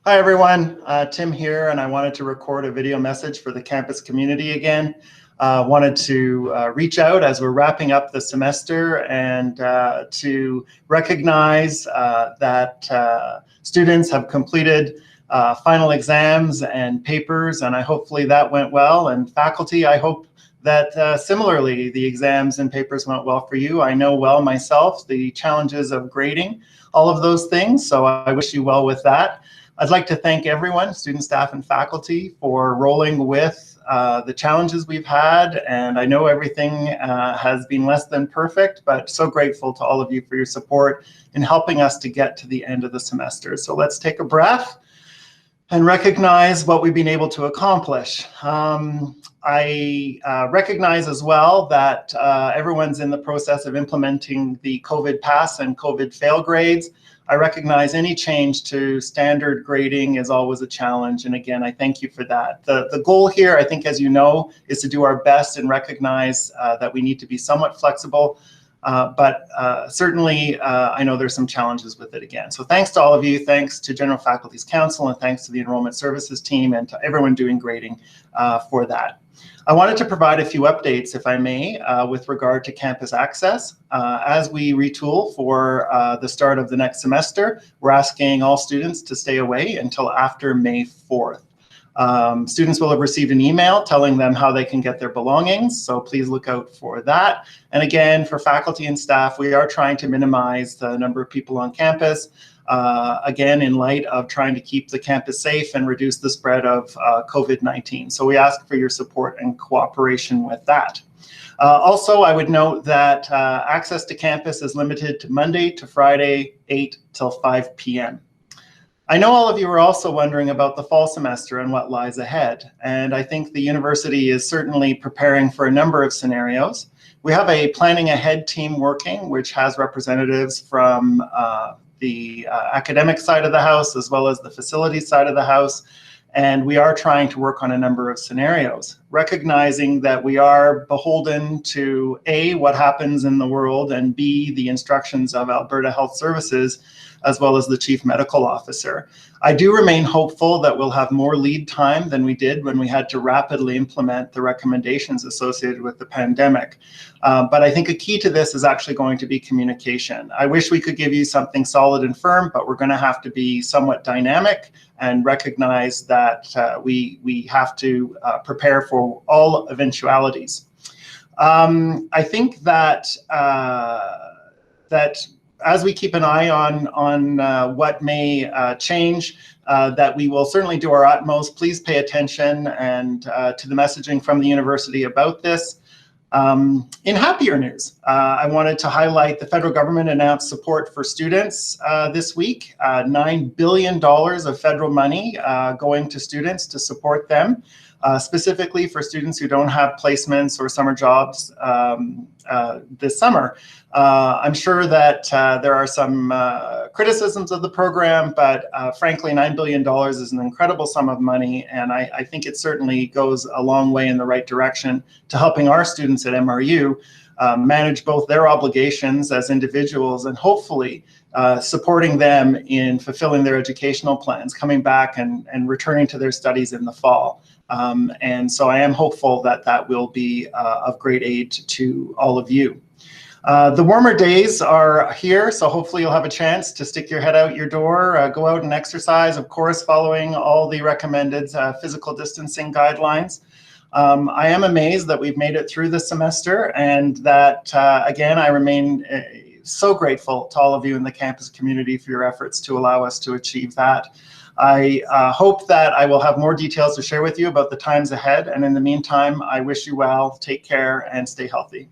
Hi everyone, Tim here, and I wanted to record a video message for the campus community again. Wanted to reach out as we're wrapping up the semester and to recognize that students have completed final exams and papers, and hopefully that went well. And faculty, I hope that similarly the exams and papers went well for you. I know well myself the challenges of grading, all of those things, so I wish you well with that. I'd like to thank everyone, student, staff, and faculty, for rolling with the challenges we've had. And I know everything has been less than perfect, but so grateful to all of you for your support in helping us to get to the end of the semester. So let's take a breath and recognize what we've been able to accomplish. I recognize as well that everyone's in the process of implementing the COVID pass and COVID fail grades. I recognize any change to standard grading is always a challenge, and again, I thank you for that. The goal here, I think, as you know, is to do our best and recognize that we need to be somewhat flexible, but certainly I know there's some challenges with it again. So thanks to all of you, thanks to General Faculty's Council, and thanks to the Enrollment Services team and to everyone doing grading for that. I wanted to provide a few updates, if I may, with regard to campus access. As we retool for the start of the next semester, we're asking all students to stay away until after May 4th. Students will have received an email telling them how they can get their belongings, so please look out for that. And again, for faculty and staff, we are trying to minimize the number of people on campus, again, in light of trying to keep the campus safe and reduce the spread of COVID-19. So we ask for your support and cooperation with that. Also, I would note that access to campus is limited to Monday to Friday, 8 till 5 p.m. I know all of you are also wondering about the fall semester and what lies ahead, and I think the university is certainly preparing for a number of scenarios. We have a planning ahead team working, which has representatives from the academic side of the house as well as the facilities side of the house, and we are trying to work on a number of scenarios, recognizing that we are beholden to A, what happens in the world, and B, the instructions of Alberta Health Services, as well as the Chief Medical Officer. I do remain hopeful that we'll have more lead time than we did when we had to rapidly implement the recommendations associated with the pandemic. But I think a key to this is actually going to be communication. I wish we could give you something solid and firm, but we're going to have to be somewhat dynamic and recognize that we have to prepare for all eventualities. I think that as we keep an eye on what may change, that we will certainly do our utmost. Please pay attention and to the messaging from the university about this. In happier news, I wanted to highlight the federal government announced support for students this week, $9 billion of federal money going to students to support them. Specifically for students who don't have placements or summer jobs this summer. I'm sure that there are some criticisms of the program, but frankly, $9 billion is an incredible sum of money, and I think it certainly goes a long way in the right direction to helping our students at MRU manage both their obligations as individuals and hopefully supporting them in fulfilling their educational plans, coming back and returning to their studies in the fall. And so I am hopeful that that will be of great aid to all of you. The warmer days are here, so hopefully you'll have a chance to stick your head out your door, go out and exercise, of course, following all the recommended physical distancing guidelines. I am amazed that we've made it through this semester, and that, again, I remain so grateful to all of you in the campus community for your efforts to allow us to achieve that. I hope that I will have more details to share with you about the times ahead, and in the meantime, I wish you well, take care, and stay healthy.